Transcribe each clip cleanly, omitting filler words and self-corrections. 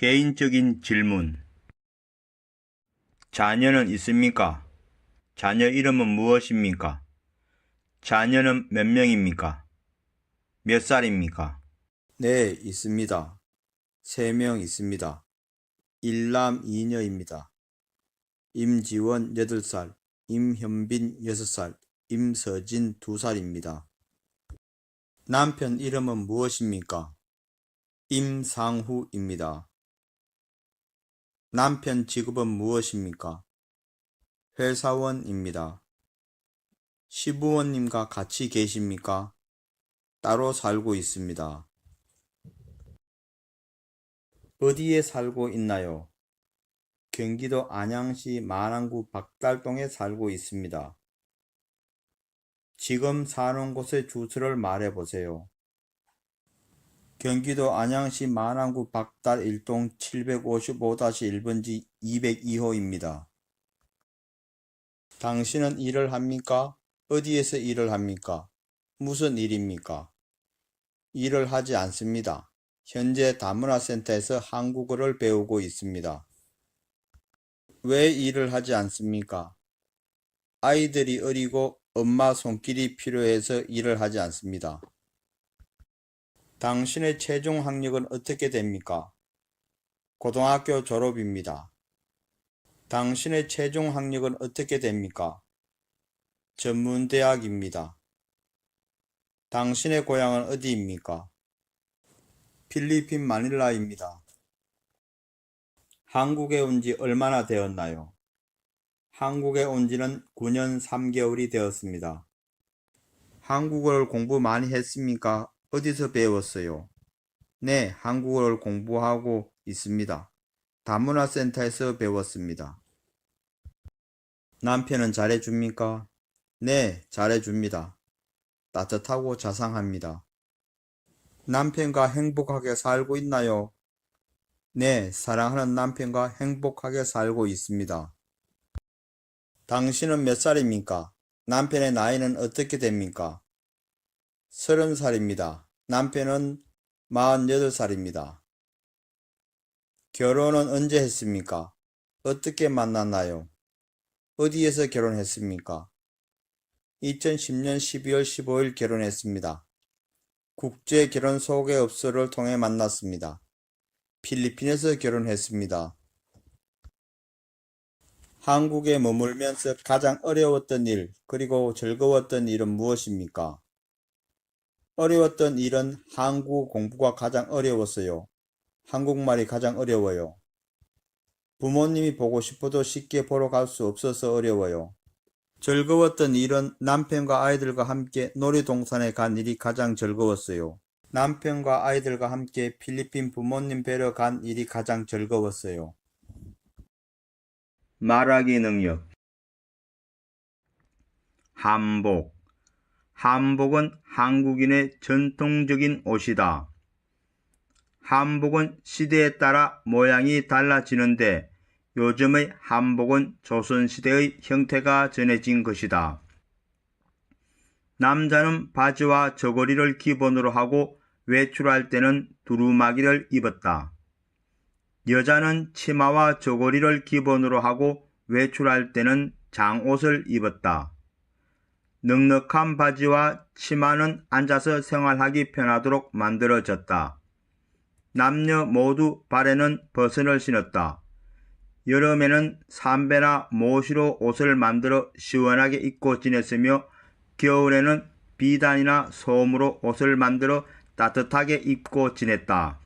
개인적인 질문. 자녀는 있습니까? 자녀 이름은 무엇입니까? 자녀는 몇 명입니까? 몇 살입니까? 네, 있습니다. 3명 있습니다. 일남 2녀입니다. 임지원 8살, 임현빈 6살, 임서진 2살입니다. 남편 이름은 무엇입니까? 임상후입니다. 남편 직업은 무엇입니까? 회사원입니다. 시부모님과 같이 계십니까? 따로 살고 있습니다. 어디에 살고 있나요? 경기도 안양시 만안구 박달동에 살고 있습니다. 지금 사는 곳의 주소를 말해보세요. 경기도 안양시 만안구 박달 1동 755-1번지 202호입니다. 당신은 일을 합니까? 어디에서 일을 합니까? 무슨 일입니까? 일을 하지 않습니다. 현재 다문화센터에서 한국어를 배우고 있습니다. 왜 일을 하지 않습니까? 아이들이 어리고 엄마 손길이 필요해서 일을 하지 않습니다. 당신의 최종 학력은 어떻게 됩니까? 고등학교 졸업입니다. 당신의 최종 학력은 어떻게 됩니까? 전문대학입니다. 당신의 고향은 어디입니까? 필리핀 마닐라입니다. 한국에 온 지 얼마나 되었나요? 한국에 온 지는 9년 3개월이 되었습니다. 한국어를 공부 많이 했습니까? 어디서 배웠어요? 네, 한국어를 공부하고 있습니다. 다문화센터에서 배웠습니다. 남편은 잘해줍니까? 네, 잘해줍니다. 따뜻하고 자상합니다. 남편과 행복하게 살고 있나요? 네, 사랑하는 남편과 행복하게 살고 있습니다. 당신은 몇 살입니까? 남편의 나이는 어떻게 됩니까? 30살입니다. 남편은 48살입니다. 결혼은 언제 했습니까? 어떻게 만났나요? 어디에서 결혼했습니까? 2010년 12월 15일 결혼했습니다. 국제결혼소개업소를 통해 만났습니다. 필리핀에서 결혼했습니다. 한국에 머물면서 가장 어려웠던 일, 그리고 즐거웠던 일은 무엇입니까? 어려웠던 일은 한국어 공부가 가장 어려웠어요. 한국말이 가장 어려워요. 부모님이 보고 싶어도 쉽게 보러 갈 수 없어서 어려워요. 즐거웠던 일은 남편과 아이들과 함께 놀이동산에 간 일이 가장 즐거웠어요. 남편과 아이들과 함께 필리핀 부모님 뵈러 간 일이 가장 즐거웠어요. 말하기 능력. 한복. 한복은 한국인의 전통적인 옷이다. 한복은 시대에 따라 모양이 달라지는데 요즘의 한복은 조선시대의 형태가 전해진 것이다. 남자는 바지와 저고리를 기본으로 하고 외출할 때는 두루마기를 입었다. 여자는 치마와 저고리를 기본으로 하고 외출할 때는 장옷을 입었다. 넉넉한 바지와 치마는 앉아서 생활하기 편하도록 만들어졌다. 남녀 모두 발에는 버선을 신었다. 여름에는 삼배나 모시로 옷을 만들어 시원하게 입고 지냈으며 겨울에는 비단이나 솜으로 옷을 만들어 따뜻하게 입고 지냈다.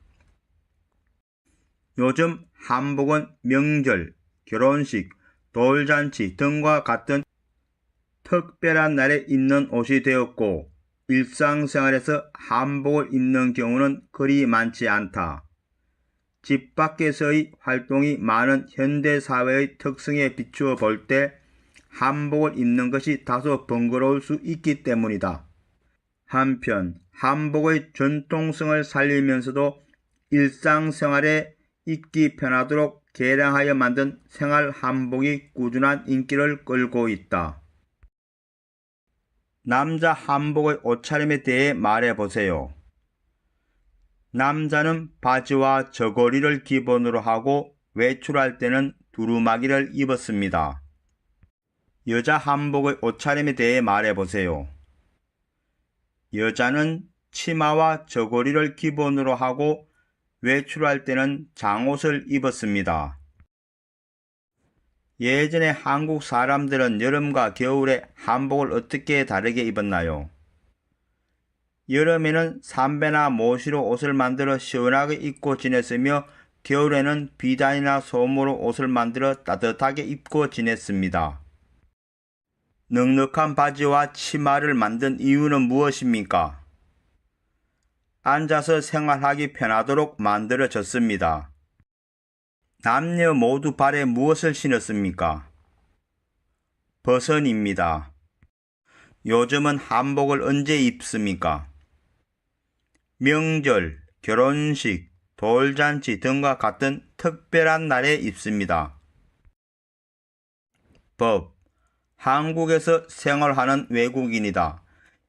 요즘 한복은 명절, 결혼식, 돌잔치 등과 같은 특별한 날에 입는 옷이 되었고 일상생활에서 한복을 입는 경우는 그리 많지 않다. 집 밖에서의 활동이 많은 현대사회의 특성에 비추어 볼 때 한복을 입는 것이 다소 번거로울 수 있기 때문이다. 한편 한복의 전통성을 살리면서도 일상생활에 입기 편하도록 개량하여 만든 생활 한복이 꾸준한 인기를 끌고 있다. 남자 한복의 옷차림에 대해 말해보세요. 남자는 바지와 저고리를 기본으로 하고 외출할 때는 두루마기를 입었습니다. 여자 한복의 옷차림에 대해 말해보세요. 여자는 치마와 저고리를 기본으로 하고 외출할 때는 장옷을 입었습니다. 예전에 한국 사람들은 여름과 겨울에 한복을 어떻게 다르게 입었나요? 여름에는 삼배나 모시로 옷을 만들어 시원하게 입고 지냈으며 겨울에는 비단이나 소모로 옷을 만들어 따뜻하게 입고 지냈습니다. 넉넉한 바지와 치마를 만든 이유는 무엇입니까? 앉아서 생활하기 편하도록 만들어졌습니다. 남녀 모두 발에 무엇을 신었습니까? 버선입니다. 요즘은 한복을 언제 입습니까? 명절, 결혼식, 돌잔치 등과 같은 특별한 날에 입습니다. 법. 한국에서 생활하는 외국인이다.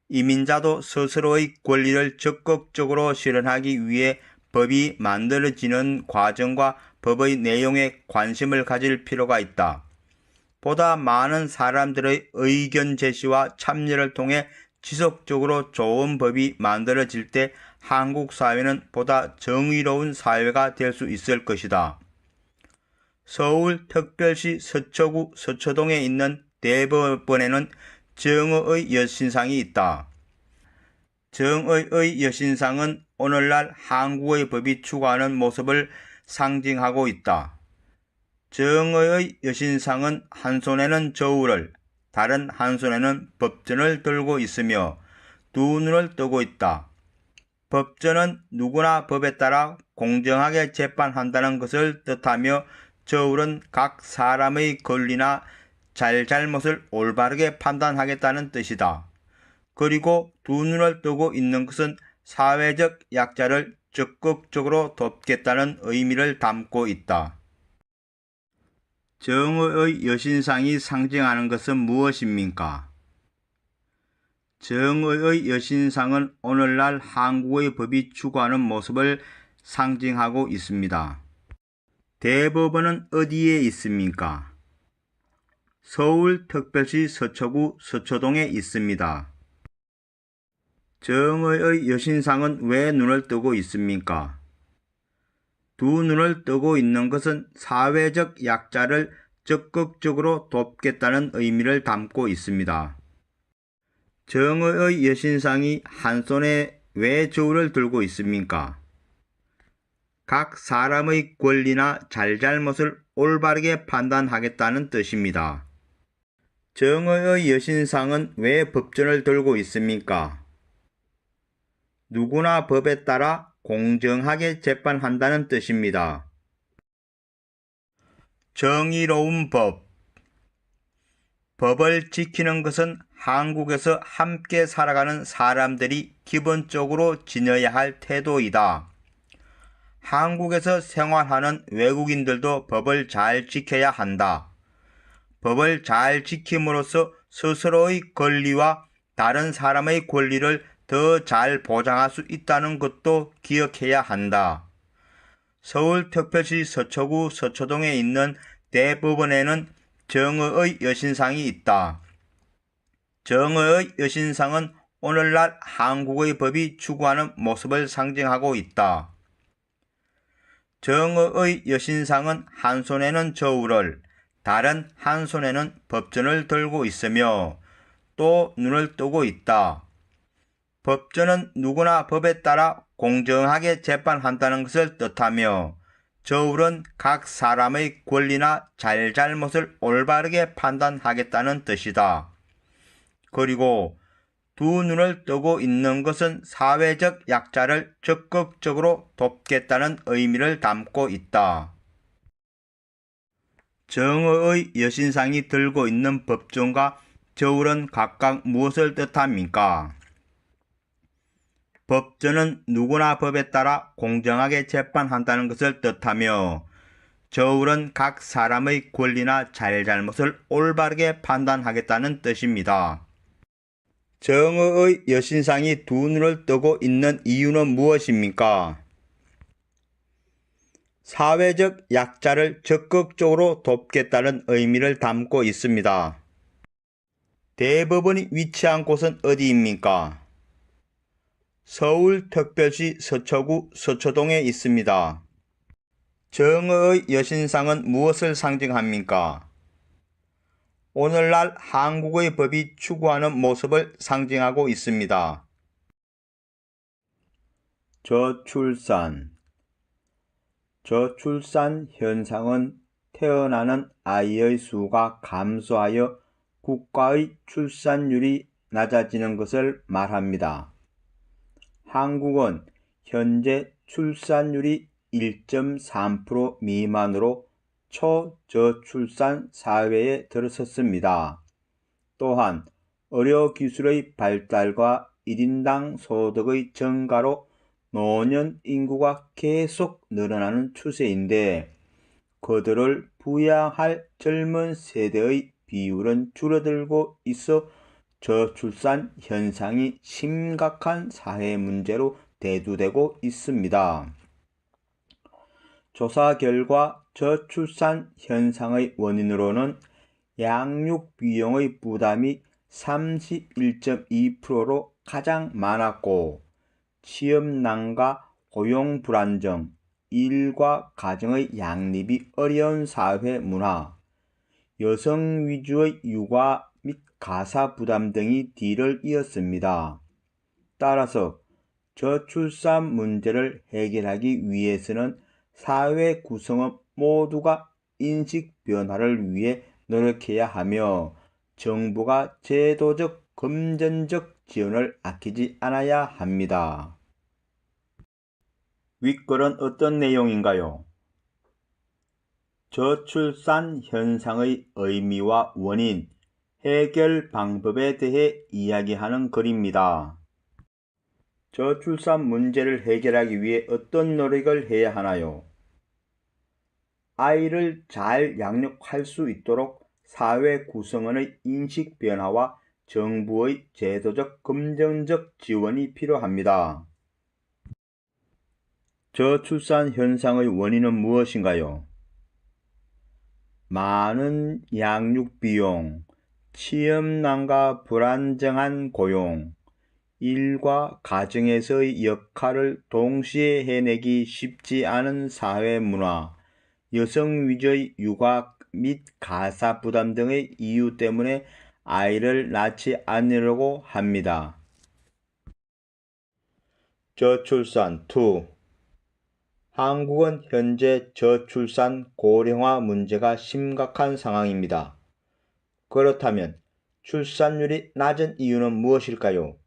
이민자도 스스로의 권리를 적극적으로 실현하기 위해 법이 만들어지는 과정과 법의 내용에 관심을 가질 필요가 있다. 보다 많은 사람들의 의견 제시와 참여를 통해 지속적으로 좋은 법이 만들어질 때 한국 사회는 보다 정의로운 사회가 될 수 있을 것이다. 서울특별시 서초구 서초동에 있는 대법원에는 정의의 여신상이 있다. 정의의 여신상은 오늘날 한국의 법이 추구하는 모습을 상징하고 있다. 정의의 여신상은 한 손에는 저울을, 다른 한 손에는 법전을 들고 있으며 두 눈을 뜨고 있다. 법전은 누구나 법에 따라 공정하게 재판한다는 것을 뜻하며 저울은 각 사람의 권리나 잘잘못을 올바르게 판단하겠다는 뜻이다. 그리고 두 눈을 뜨고 있는 것은 사회적 약자를 적극적으로 돕겠다는 의미를 담고 있다. 정의의 여신상이 상징하는 것은 무엇입니까? 정의의 여신상은 오늘날 한국의 법이 추구하는 모습을 상징하고 있습니다. 대법원은 어디에 있습니까? 서울특별시 서초구 서초동에 있습니다. 정의의 여신상은 왜 눈을 뜨고 있습니까? 두 눈을 뜨고 있는 것은 사회적 약자를 적극적으로 돕겠다는 의미를 담고 있습니다. 정의의 여신상이 한 손에 왜 저울을 들고 있습니까? 각 사람의 권리나 잘잘못을 올바르게 판단하겠다는 뜻입니다. 정의의 여신상은 왜 법전을 들고 있습니까? 누구나 법에 따라 공정하게 재판한다는 뜻입니다. 정의로운 법. 법을 지키는 것은 한국에서 함께 살아가는 사람들이 기본적으로 지녀야 할 태도이다. 한국에서 생활하는 외국인들도 법을 잘 지켜야 한다. 법을 잘 지킴으로써 스스로의 권리와 다른 사람의 권리를 더 잘 보장할 수 있다는 것도 기억해야 한다. 서울특별시 서초구 서초동에 있는 대법원에는 정의의 여신상이 있다. 정의의 여신상은 오늘날 한국의 법이 추구하는 모습을 상징하고 있다. 정의의 여신상은 한 손에는 저울을, 다른 한 손에는 법전을 들고 있으며 또 눈을 뜨고 있다. 법전은 누구나 법에 따라 공정하게 재판한다는 것을 뜻하며 저울은 각 사람의 권리나 잘잘못을 올바르게 판단하겠다는 뜻이다. 그리고 두 눈을 뜨고 있는 것은 사회적 약자를 적극적으로 돕겠다는 의미를 담고 있다. 정의의 여신상이 들고 있는 법전과 저울은 각각 무엇을 뜻합니까? 법전은 누구나 법에 따라 공정하게 재판한다는 것을 뜻하며 저울은 각 사람의 권리나 잘잘못을 올바르게 판단하겠다는 뜻입니다. 정의의 여신상이 두 눈을 뜨고 있는 이유는 무엇입니까? 사회적 약자를 적극적으로 돕겠다는 의미를 담고 있습니다. 대법원이 위치한 곳은 어디입니까? 서울특별시 서초구 서초동에 있습니다. 정의의 여신상은 무엇을 상징합니까? 오늘날 한국의 법이 추구하는 모습을 상징하고 있습니다. 저출산 현상은 태어나는 아이의 수가 감소하여 국가의 출산율이 낮아지는 것을 말합니다. 한국은 현재 출산율이 1.3% 미만으로 초저출산 사회에 들어섰습니다. 또한 의료기술의 발달과 1인당 소득의 증가로 노년 인구가 계속 늘어나는 추세인데 그들을 부양할 젊은 세대의 비율은 줄어들고 있어 저출산 현상이 심각한 사회 문제로 대두되고 있습니다. 조사 결과 저출산 현상의 원인으로는 양육 비용의 부담이 31.2%로 가장 많았고 취업난과 고용 불안정, 일과 가정의 양립이 어려운 사회 문화, 여성 위주의 육아 및 가사 부담 등이 뒤를 이었습니다. 따라서 저출산 문제를 해결하기 위해서는 사회 구성원 모두가 인식 변화를 위해 노력해야 하며 정부가 제도적, 금전적 지원을 아끼지 않아야 합니다. 윗글은 어떤 내용인가요? 저출산 현상의 의미와 원인, 해결 방법에 대해 이야기하는 글입니다. 저출산 문제를 해결하기 위해 어떤 노력을 해야 하나요? 아이를 잘 양육할 수 있도록 사회 구성원의 인식 변화와 정부의 제도적, 금전적 지원이 필요합니다. 저출산 현상의 원인은 무엇인가요? 많은 양육 비용, 취업난과 불안정한 고용, 일과 가정에서의 역할을 동시에 해내기 쉽지 않은 사회 문화, 여성 위주의 육아 및 가사 부담 등의 이유 때문에 아이를 낳지 않으려고 합니다. 저출산 2. 한국은 현재 저출산 고령화 문제가 심각한 상황입니다. 그렇다면 출산율이 낮은 이유는 무엇일까요?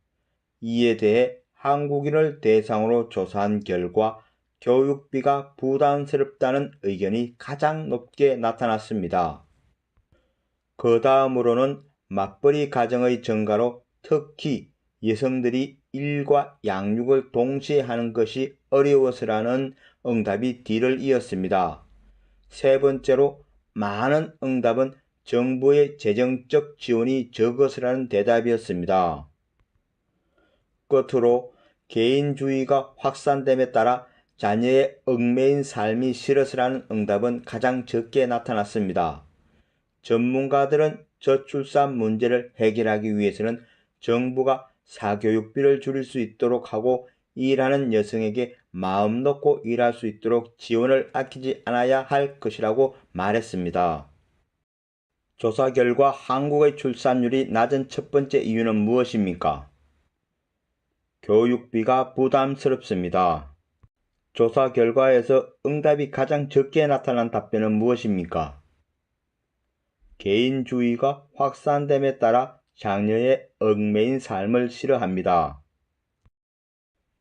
이에 대해 한국인을 대상으로 조사한 결과 교육비가 부담스럽다는 의견이 가장 높게 나타났습니다. 그 다음으로는 맞벌이 가정의 증가로 특히 여성들이 일과 양육을 동시에 하는 것이 어려워서라는 응답이 뒤를 이었습니다. 세 번째로 많은 응답은 정부의 재정적 지원이 적어서라는 대답이었습니다. 끝으로 개인주의가 확산됨에 따라 자녀의 얽매인 삶이 싫어서라는 응답은 가장 적게 나타났습니다. 전문가들은 저출산 문제를 해결하기 위해서는 정부가 사교육비를 줄일 수 있도록 하고 일하는 여성에게 마음 놓고 일할 수 있도록 지원을 아끼지 않아야 할 것이라고 말했습니다. 조사 결과 한국의 출산율이 낮은 첫 번째 이유는 무엇입니까? 교육비가 부담스럽습니다. 조사 결과에서 응답이 가장 적게 나타난 답변은 무엇입니까? 개인주의가 확산됨에 따라 장녀의 얽매인 삶을 싫어합니다.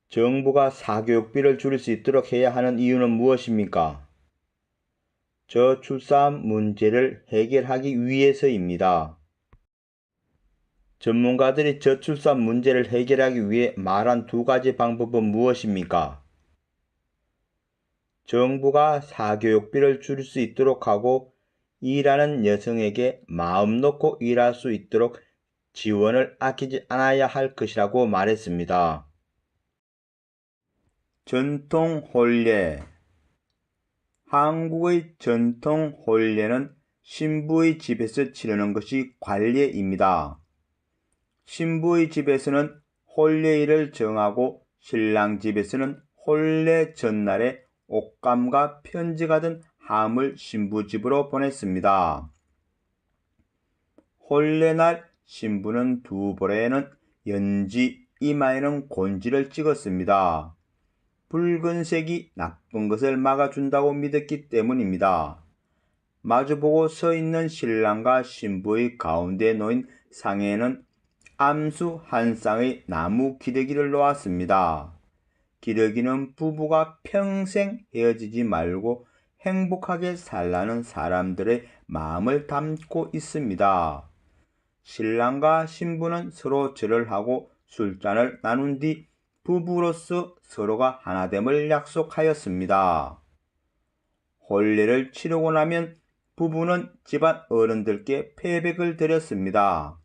정부가 사교육비를 줄일 수 있도록 해야 하는 이유는 무엇입니까? 저출산 문제를 해결하기 위해서입니다. 전문가들이 저출산 문제를 해결하기 위해 말한 두 가지 방법은 무엇입니까? 정부가 사교육비를 줄일 수 있도록 하고 일하는 여성에게 마음 놓고 일할 수 있도록 지원을 아끼지 않아야 할 것이라고 말했습니다. 전통 혼례 한국의 전통 혼례는 신부의 집에서 치르는 것이 관례입니다. 신부의 집에서는 혼례일을 정하고 신랑 집에서는 혼례 전날에 옷감과 편지가 든 함을 신부 집으로 보냈습니다. 혼례날 신부는 두 볼에는 연지, 이마에는 곤지를 찍었습니다. 붉은색이 나쁜 것을 막아준다고 믿었기 때문입니다. 마주보고 서 있는 신랑과 신부의 가운데 놓인 상에는 암수 한 쌍의 나무 기러기를 놓았습니다. 기러기는 부부가 평생 헤어지지 말고 행복하게 살라는 사람들의 마음을 담고 있습니다. 신랑과 신부는 서로 절을 하고 술잔을 나눈 뒤 부부로서 서로가 하나됨을 약속하였습니다. 혼례를 치르고 나면 부부는 집안 어른들께 패백을 드렸습니다.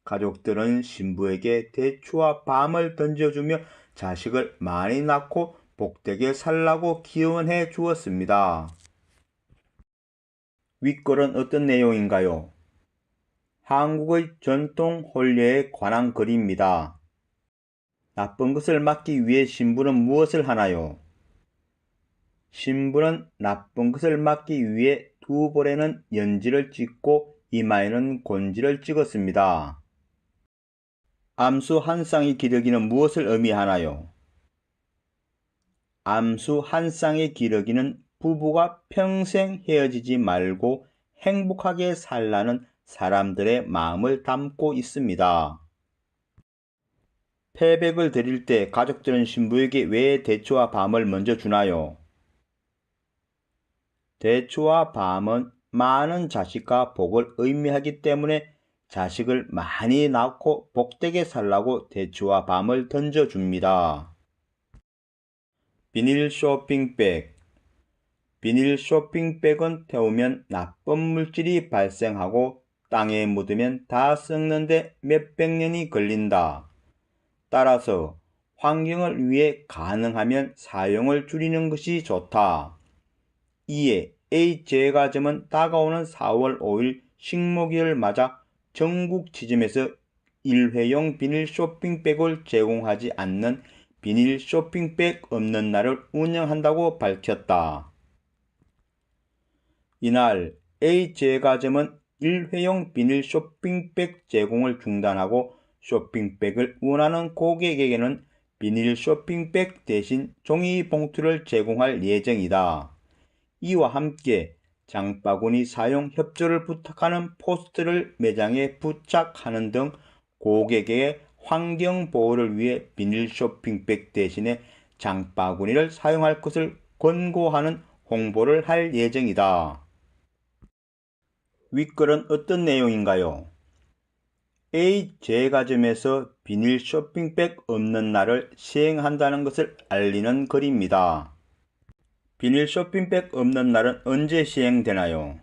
가족들은 신부에게 대추와 밤을 던져주며 자식을 많이 낳고 복되게 살라고 기원해 주었습니다. 윗글은 어떤 내용인가요? 한국의 전통 혼례에 관한 글입니다. 나쁜 것을 막기 위해 신부는 무엇을 하나요? 신부는 나쁜 것을 막기 위해 두 볼에는 연지를 찍고 이마에는 곤지를 찍었습니다. 암수 한 쌍의 기러기는 무엇을 의미하나요? 암수 한 쌍의 기러기는 부부가 평생 헤어지지 말고 행복하게 살라는 사람들의 마음을 담고 있습니다. 패백을 드릴 때 가족들은 신부에게 왜 대추와 밤을 먼저 주나요? 대추와 밤은 많은 자식과 복을 의미하기 때문에 자식을 많이 낳고 복되게 살라고 대추와 밤을 던져줍니다. 비닐 쇼핑백. 비닐 쇼핑백은 태우면 나쁜 물질이 발생하고 땅에 묻으면 다 썩는데 몇백 년이 걸린다. 따라서 환경을 위해 가능하면 사용을 줄이는 것이 좋다. 이에 A제과점은 다가오는 4월 5일 식목일을 맞아 전국 지점에서 일회용 비닐 쇼핑백을 제공하지 않는 비닐 쇼핑백 없는 날을 운영한다고 밝혔다. 이날 A제과점은 일회용 비닐 쇼핑백 제공을 중단하고 쇼핑백을 원하는 고객에게는 비닐 쇼핑백 대신 종이 봉투를 제공할 예정이다. 이와 함께 장바구니 사용 협조를 부탁하는 포스터를 매장에 부착하는 등 고객의 환경 보호를 위해 비닐 쇼핑백 대신에 장바구니를 사용할 것을 권고하는 홍보를 할 예정이다. 윗글은 어떤 내용인가요? A제과점에서 비닐 쇼핑백 없는 날을 시행한다는 것을 알리는 글입니다. 비닐 쇼핑백 없는 날은 언제 시행되나요?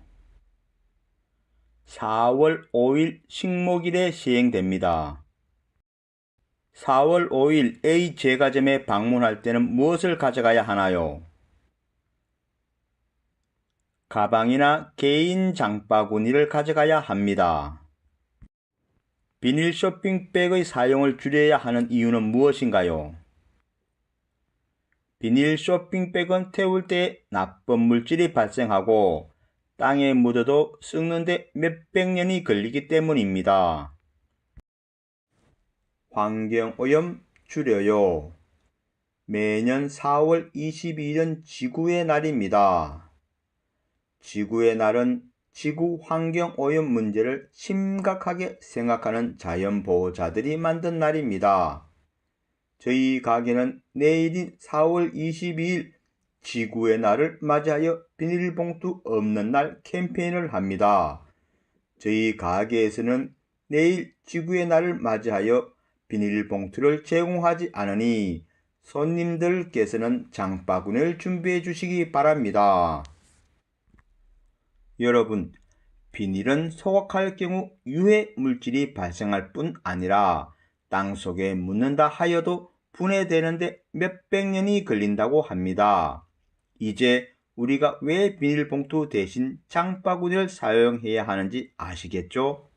4월 5일 식목일에 시행됩니다. 4월 5일 A제과점에 방문할 때는 무엇을 가져가야 하나요? 가방이나 개인 장바구니를 가져가야 합니다. 비닐 쇼핑백의 사용을 줄여야 하는 이유는 무엇인가요? 비닐 쇼핑백은 태울 때 나쁜 물질이 발생하고 땅에 묻어도 썩는데 몇백 년이 걸리기 때문입니다. 환경오염 줄여요. 매년 4월 22일은 지구의 날입니다. 지구의 날은 지구 환경오염 문제를 심각하게 생각하는 자연보호자들이 만든 날입니다. 저희 가게는 내일인 4월 22일 지구의 날을 맞이하여 비닐봉투 없는 날 캠페인을 합니다. 저희 가게에서는 내일 지구의 날을 맞이하여 비닐봉투를 제공하지 않으니 손님들께서는 장바구니를 준비해 주시기 바랍니다. 여러분, 비닐은 소각할 경우 유해 물질이 발생할 뿐 아니라 땅속에 묻는다 하여도 분해되는데 몇백 년이 걸린다고 합니다. 이제 우리가 왜 비닐봉투 대신 장바구니를 사용해야 하는지 아시겠죠?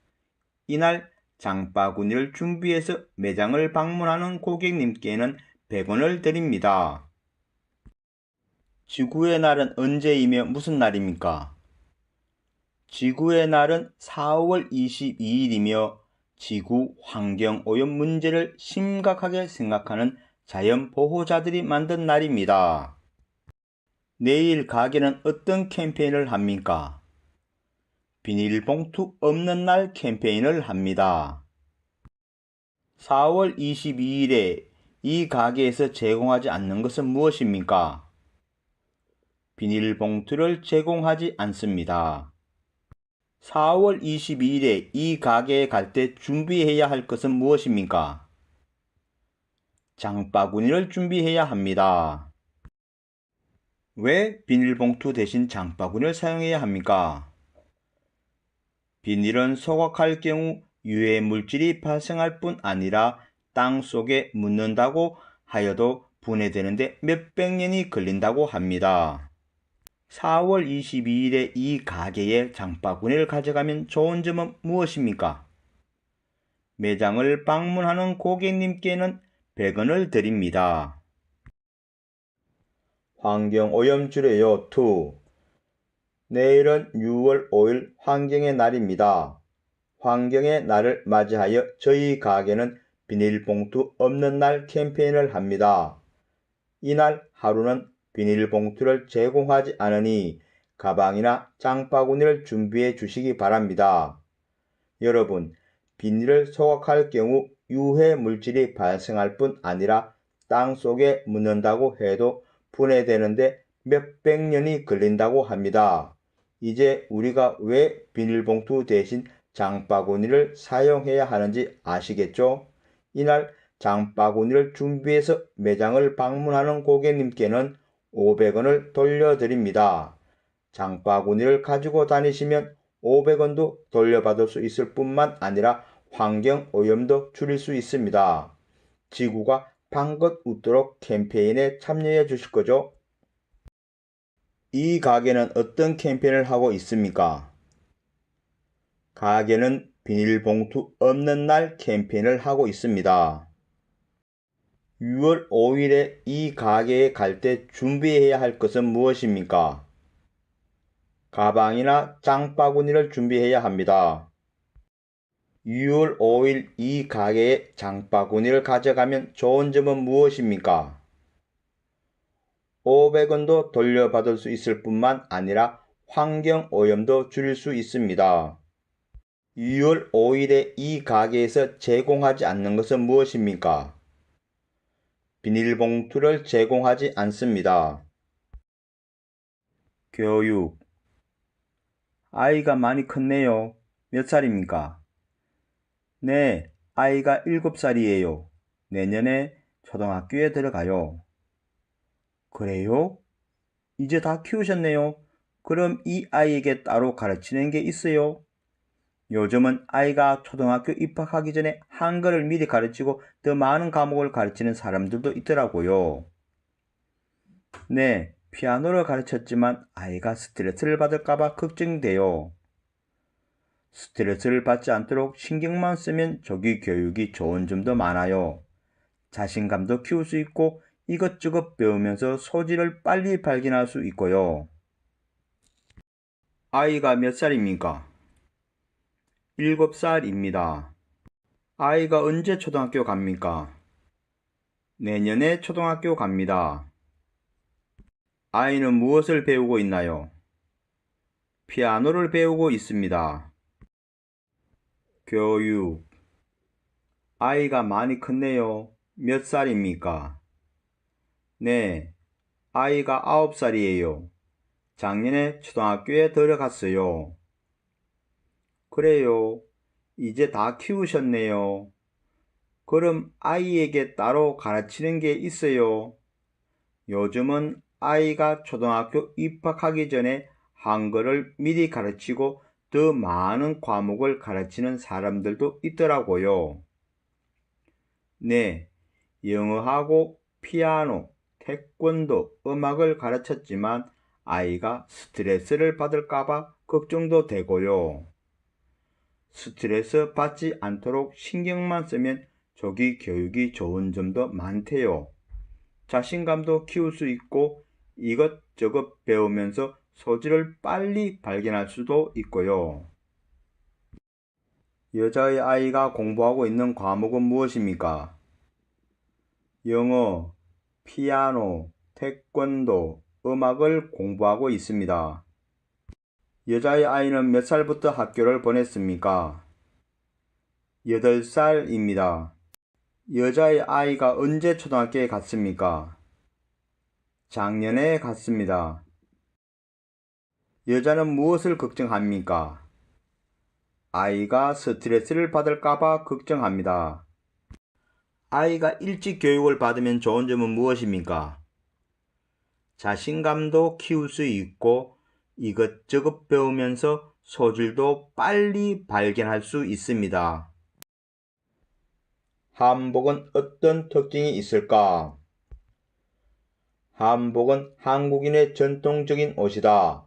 이날 장바구니를 준비해서 매장을 방문하는 고객님께는 100원을 드립니다. 지구의 날은 언제이며 무슨 날입니까? 지구의 날은 4월 22일이며 지구 환경 오염 문제를 심각하게 생각하는 자연 보호자들이 만든 날입니다. 내일 가게는 어떤 캠페인을 합니까? 비닐봉투 없는 날 캠페인을 합니다. 4월 22일에 이 가게에서 제공하지 않는 것은 무엇입니까? 비닐봉투를 제공하지 않습니다. 4월 22일에 이 가게에 갈 때 준비해야 할 것은 무엇입니까? 장바구니를 준비해야 합니다. 왜 비닐봉투 대신 장바구니를 사용해야 합니까? 비닐은 소각할 경우 유해 물질이 발생할 뿐 아니라 땅 속에 묻는다고 하여도 분해되는데 몇백 년이 걸린다고 합니다. 4월 22일에 이 가게에 장바구니를 가져가면 좋은 점은 무엇입니까? 매장을 방문하는 고객님께는 100원을 드립니다. 환경오염 줄여요 2. 내일은 6월 5일 환경의 날입니다. 환경의 날을 맞이하여 저희 가게는 비닐봉투 없는 날 캠페인을 합니다. 이날 하루는 비닐봉투를 제공하지 않으니 가방이나 장바구니를 준비해 주시기 바랍니다. 여러분, 비닐을 소각할 경우 유해 물질이 발생할 뿐 아니라 땅 속에 묻는다고 해도 분해되는데 몇백 년이 걸린다고 합니다. 이제 우리가 왜 비닐봉투 대신 장바구니를 사용해야 하는지 아시겠죠? 이날 장바구니를 준비해서 매장을 방문하는 고객님께는 500원을 돌려드립니다. 장바구니를 가지고 다니시면 500원도 돌려받을 수 있을 뿐만 아니라 환경 오염도 줄일 수 있습니다. 지구가 방긋 웃도록 캠페인에 참여해 주실 거죠? 이 가게는 어떤 캠페인을 하고 있습니까? 가게는 비닐봉투 없는 날 캠페인을 하고 있습니다. 6월 5일에 이 가게에 갈 때 준비해야 할 것은 무엇입니까? 가방이나 장바구니를 준비해야 합니다. 6월 5일 이 가게에 장바구니를 가져가면 좋은 점은 무엇입니까? 500원도 돌려받을 수 있을 뿐만 아니라 환경 오염도 줄일 수 있습니다. 6월 5일에 이 가게에서 제공하지 않는 것은 무엇입니까? 비닐봉투를 제공하지 않습니다. 교육. 아이가 많이 컸네요. 몇 살입니까? 네, 아이가 7살이에요. 내년에 초등학교에 들어가요. 그래요? 이제 다 키우셨네요. 그럼 이 아이에게 따로 가르치는 게 있어요? 요즘은 아이가 초등학교 입학하기 전에 한글을 미리 가르치고 더 많은 과목을 가르치는 사람들도 있더라고요. 네, 피아노를 가르쳤지만 아이가 스트레스를 받을까봐 걱정돼요. 스트레스를 받지 않도록 신경만 쓰면 조기 교육이 좋은 점도 많아요. 자신감도 키울 수 있고 이것저것 배우면서 소질을 빨리 발견할 수 있고요. 아이가 몇 살입니까? 7살입니다. 아이가 언제 초등학교 갑니까? 내년에 초등학교 갑니다. 아이는 무엇을 배우고 있나요? 피아노를 배우고 있습니다. 교육. 아이가 많이 컸네요. 몇 살입니까? 네, 아이가 9살이에요. 작년에 초등학교에 들어갔어요. 그래요. 이제 다 키우셨네요. 그럼 아이에게 따로 가르치는 게 있어요. 요즘은 아이가 초등학교 입학하기 전에 한글을 미리 가르치고 더 많은 과목을 가르치는 사람들도 있더라고요. 네, 영어하고 피아노, 태권도, 음악을 가르쳤지만 아이가 스트레스를 받을까봐 걱정도 되고요. 스트레스 받지 않도록 신경만 쓰면 조기 교육이 좋은 점도 많대요. 자신감도 키울 수 있고 이것저것 배우면서 소질을 빨리 발견할 수도 있고요. 여자의 아이가 공부하고 있는 과목은 무엇입니까? 영어, 피아노, 태권도, 음악을 공부하고 있습니다. 여자의 아이는 몇 살부터 학교를 보냈습니까? 8살입니다. 여자의 아이가 언제 초등학교에 갔습니까? 작년에 갔습니다. 여자는 무엇을 걱정합니까? 아이가 스트레스를 받을까봐 걱정합니다. 아이가 일찍 교육을 받으면 좋은 점은 무엇입니까? 자신감도 키울 수 있고 이것저것 배우면서 소질도 빨리 발견할 수 있습니다. 한복은 어떤 특징이 있을까? 한복은 한국인의 전통적인 옷이다.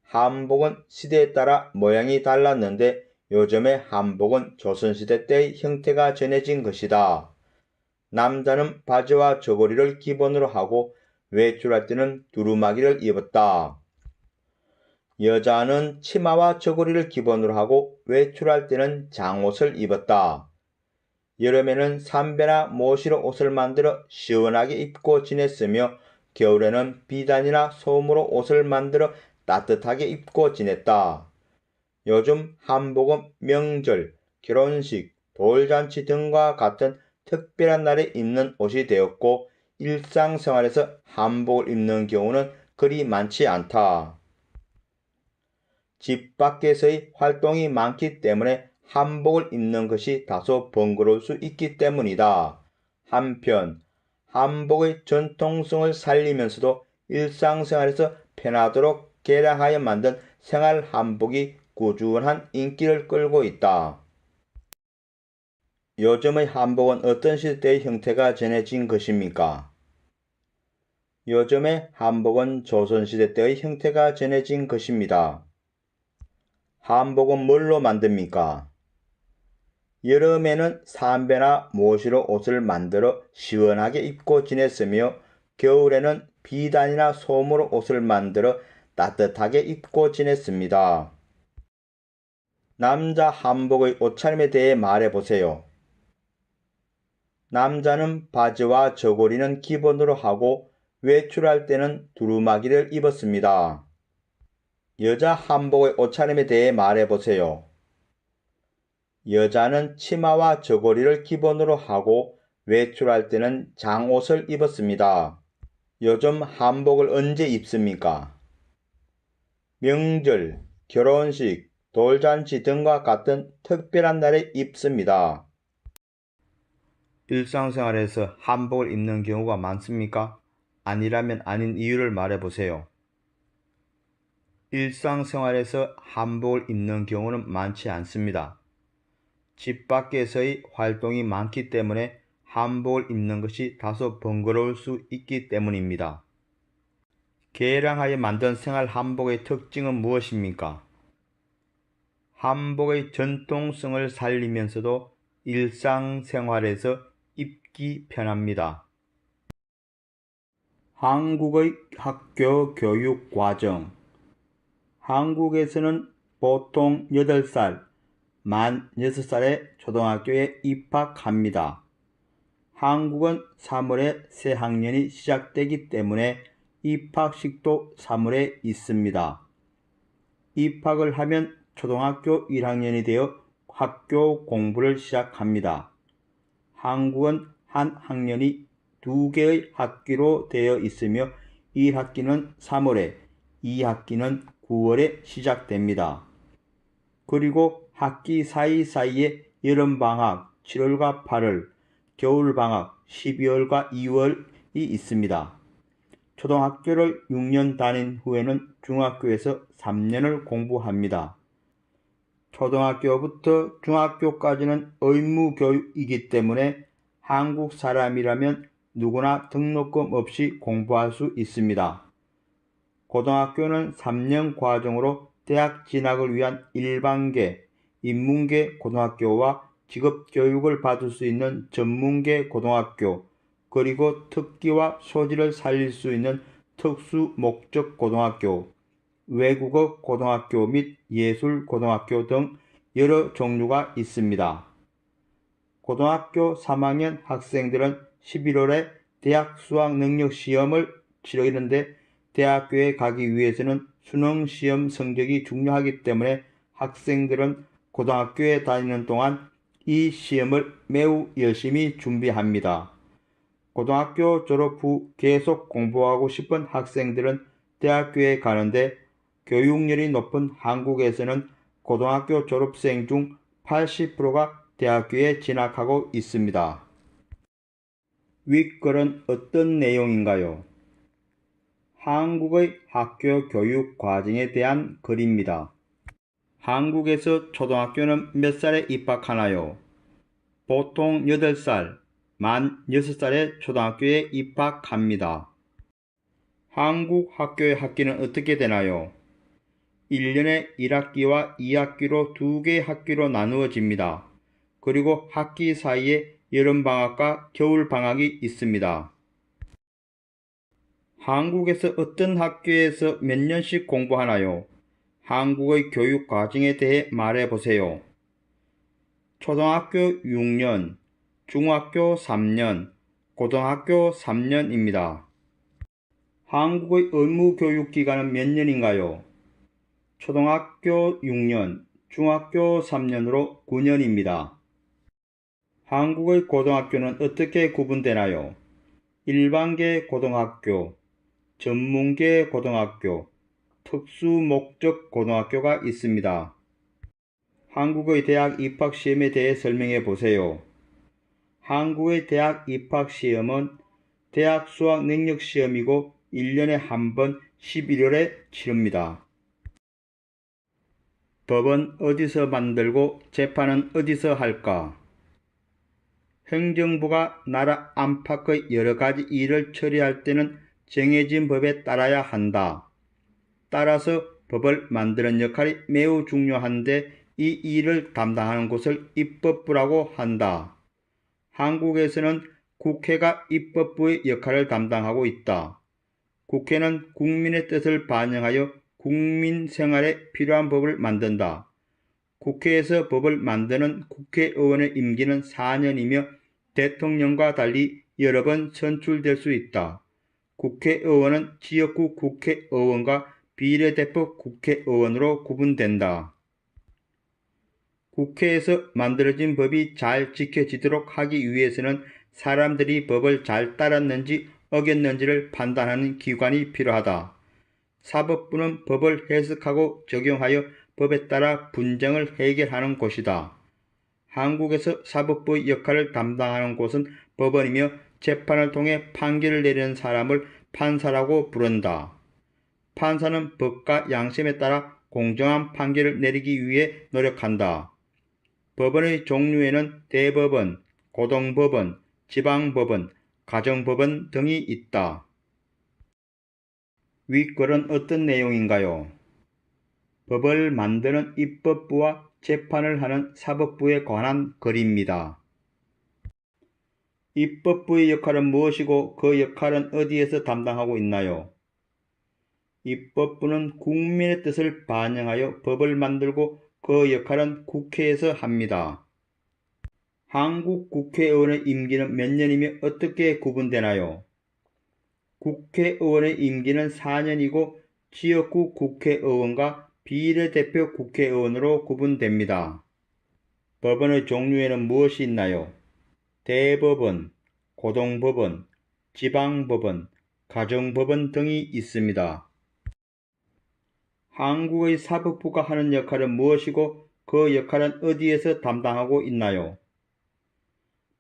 한복은 시대에 따라 모양이 달랐는데 요즘의 한복은 조선시대 때의 형태가 전해진 것이다. 남자는 바지와 저고리를 기본으로 하고 외출할 때는 두루마기를 입었다. 여자는 치마와 저고리를 기본으로 하고 외출할 때는 장옷을 입었다. 여름에는 삼배나 모시로 옷을 만들어 시원하게 입고 지냈으며 겨울에는 비단이나 솜으로 옷을 만들어 따뜻하게 입고 지냈다. 요즘 한복은 명절, 결혼식, 돌잔치 등과 같은 특별한 날에 입는 옷이 되었고 일상생활에서 한복을 입는 경우는 그리 많지 않다. 집 밖에서의 활동이 많기 때문에 한복을 입는 것이 다소 번거로울 수 있기 때문이다. 한편 한복의 전통성을 살리면서도 일상생활에서 편하도록 개량하여 만든 생활 한복이 꾸준한 인기를 끌고 있다. 요즘의 한복은 어떤 시대의 형태가 전해진 것입니까? 요즘의 한복은 조선시대 때의 형태가 전해진 것입니다. 한복은 뭘로 만듭니까? 여름에는 삼배나 모시로 옷을 만들어 시원하게 입고 지냈으며 겨울에는 비단이나 솜으로 옷을 만들어 따뜻하게 입고 지냈습니다. 남자 한복의 옷차림에 대해 말해보세요. 남자는 바지와 저고리는 기본으로 하고 외출할 때는 두루마기를 입었습니다. 여자 한복의 옷차림에 대해 말해보세요. 여자는 치마와 저고리를 기본으로 하고 외출할 때는 장옷을 입었습니다. 요즘 한복을 언제 입습니까? 명절, 결혼식, 돌잔치 등과 같은 특별한 날에 입습니다. 일상생활에서 한복을 입는 경우가 많습니까? 아니라면 아닌 이유를 말해보세요. 일상생활에서 한복을 입는 경우는 많지 않습니다. 집 밖에서의 활동이 많기 때문에 한복을 입는 것이 다소 번거로울 수 있기 때문입니다. 개량하여 만든 생활 한복의 특징은 무엇입니까? 한복의 전통성을 살리면서도 일상생활에서 입기 편합니다. 한국의 학교 교육 과정. 한국에서는 보통 8살, 만 6살에 초등학교에 입학합니다. 한국은 3월에 새 학년이 시작되기 때문에 입학식도 3월에 있습니다. 입학을 하면 초등학교 1학년이 되어 학교 공부를 시작합니다. 한국은 한 학년이 2개의 학기로 되어 있으며 1학기는 3월에, 2학기는 9월에 시작됩니다. 그리고 학기 사이사이에 여름방학 7월과 8월, 겨울방학 12월과 2월이 있습니다. 초등학교를 6년 다닌 후에는 중학교에서 3년을 공부합니다. 초등학교부터 중학교까지는 의무교육이기 때문에 한국 사람이라면 누구나 등록금 없이 공부할 수 있습니다. 고등학교는 3년 과정으로 대학 진학을 위한 일반계, 인문계 고등학교와 직업교육을 받을 수 있는 전문계 고등학교, 그리고 특기와 소질을 살릴 수 있는 특수 목적 고등학교, 외국어 고등학교 및 예술 고등학교 등 여러 종류가 있습니다. 고등학교 3학년 학생들은 11월에 대학 수학 능력 시험을 치르는데 대학교에 가기 위해서는 수능 시험 성적이 중요하기 때문에 학생들은 고등학교에 다니는 동안 이 시험을 매우 열심히 준비합니다. 고등학교 졸업 후 계속 공부하고 싶은 학생들은 대학교에 가는데 교육열이 높은 한국에서는 고등학교 졸업생 중 80%가 대학교에 진학하고 있습니다. 윗글은 어떤 내용인가요? 한국의 학교 교육 과정에 대한 글입니다. 한국에서 초등학교는 몇 살에 입학하나요? 보통 8살, 만 6살에 초등학교에 입학합니다. 한국 학교의 학기는 어떻게 되나요? 1년에 1학기와 2학기로 2개 학기로 나누어집니다. 그리고 학기 사이에 여름방학과 겨울방학이 있습니다. 한국에서 어떤 학교에서 몇 년씩 공부하나요? 한국의 교육 과정에 대해 말해보세요. 초등학교 6년, 중학교 3년, 고등학교 3년입니다. 한국의 의무교육기간은 몇 년인가요? 초등학교 6년, 중학교 3년으로 9년입니다. 한국의 고등학교는 어떻게 구분되나요? 일반계 고등학교, 전문계 고등학교, 특수목적 고등학교가 있습니다. 한국의 대학 입학시험에 대해 설명해 보세요. 한국의 대학 입학시험은 대학 수학 능력 시험이고 1년에 한 번 11월에 치릅니다. 법은 어디서 만들고 재판은 어디서 할까? 행정부가 나라 안팎의 여러 가지 일을 처리할 때는 정해진 법에 따라야 한다. 따라서 법을 만드는 역할이 매우 중요한데 이 일을 담당하는 곳을 입법부라고 한다. 한국에서는 국회가 입법부의 역할을 담당하고 있다. 국회는 국민의 뜻을 반영하여 국민 생활에 필요한 법을 만든다. 국회에서 법을 만드는 국회의원의 임기는 4년이며 대통령과 달리 여러 번 선출될 수 있다. 국회의원은 지역구 국회의원과 비례대표 국회의원으로 구분된다. 국회에서 만들어진 법이 잘 지켜지도록 하기 위해서는 사람들이 법을 잘 따랐는지 어겼는지를 판단하는 기관이 필요하다. 사법부는 법을 해석하고 적용하여 법에 따라 분쟁을 해결하는 곳이다. 한국에서 사법부의 역할을 담당하는 곳은 법원이며 재판을 통해 판결을 내리는 사람을 판사라고 부른다. 판사는 법과 양심에 따라 공정한 판결을 내리기 위해 노력한다. 법원의 종류에는 대법원, 고등법원, 지방법원, 가정법원 등이 있다. 윗글은 어떤 내용인가요? 법을 만드는 입법부와 재판을 하는 사법부에 관한 글입니다. 입법부의 역할은 무엇이고 그 역할은 어디에서 담당하고 있나요? 입법부는 국민의 뜻을 반영하여 법을 만들고 그 역할은 국회에서 합니다. 한국 국회의원의 임기는 몇 년이며 어떻게 구분되나요? 국회의원의 임기는 4년이고 지역구 국회의원과 비례대표 국회의원으로 구분됩니다. 법원의 종류에는 무엇이 있나요? 대법원, 고등법원, 지방법원, 가정법원 등이 있습니다. 한국의 사법부가 하는 역할은 무엇이고 그 역할은 어디에서 담당하고 있나요?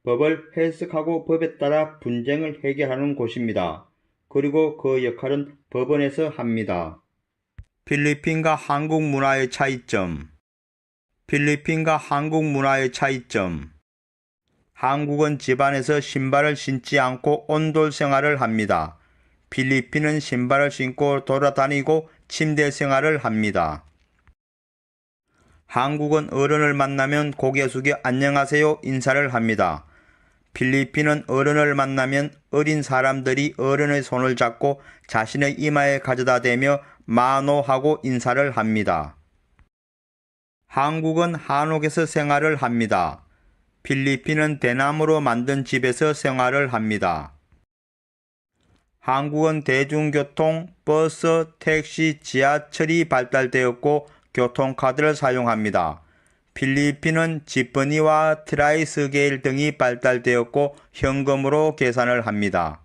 법을 해석하고 법에 따라 분쟁을 해결하는 곳입니다. 그리고 그 역할은 법원에서 합니다. 필리핀과 한국 문화의 차이점. 필리핀과 한국 문화의 차이점. 한국은 집안에서 신발을 신지 않고 온돌 생활을 합니다. 필리핀은 신발을 신고 돌아다니고 침대 생활을 합니다. 한국은 어른을 만나면 고개 숙여 안녕하세요 인사를 합니다. 필리핀은 어른을 만나면 어린 사람들이 어른의 손을 잡고 자신의 이마에 가져다 대며 마노하고 인사를 합니다. 한국은 한옥에서 생활을 합니다. 필리핀은 대나무로 만든 집에서 생활을 합니다. 한국은 대중교통, 버스, 택시, 지하철이 발달되었고 교통카드를 사용합니다. 필리핀은 지퍼니와 트라이스게일 등이 발달되었고 현금으로 계산을 합니다.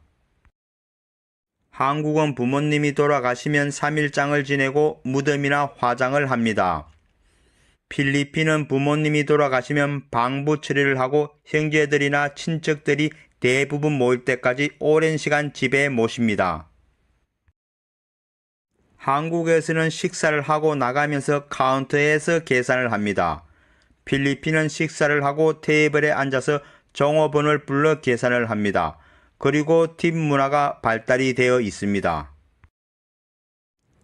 한국은 부모님이 돌아가시면 3일장을 지내고 무덤이나 화장을 합니다. 필리핀은 부모님이 돌아가시면 방부 처리를 하고 형제들이나 친척들이 대부분 모일 때까지 오랜 시간 집에 모십니다. 한국에서는 식사를 하고 나가면서 카운터에서 계산을 합니다. 필리핀은 식사를 하고 테이블에 앉아서 종업원을 불러 계산을 합니다. 그리고 팁 문화가 발달이 되어 있습니다.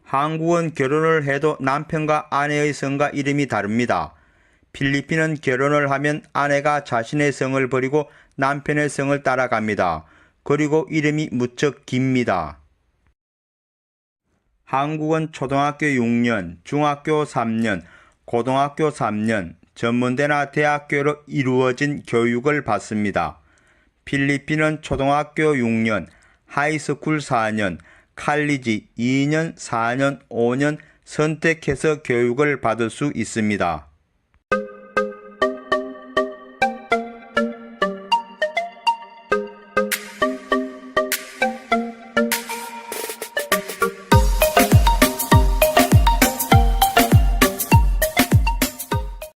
한국은 결혼을 해도 남편과 아내의 성과 이름이 다릅니다. 필리핀은 결혼을 하면 아내가 자신의 성을 버리고 남편의 성을 따라갑니다. 그리고 이름이 무척 깁니다. 한국은 초등학교 6년, 중학교 3년, 고등학교 3년, 전문대나 대학교로 이루어진 교육을 받습니다. 필리핀은 초등학교 6년, 하이스쿨 4년, 칼리지 2년, 4년, 5년 선택해서 교육을 받을 수 있습니다.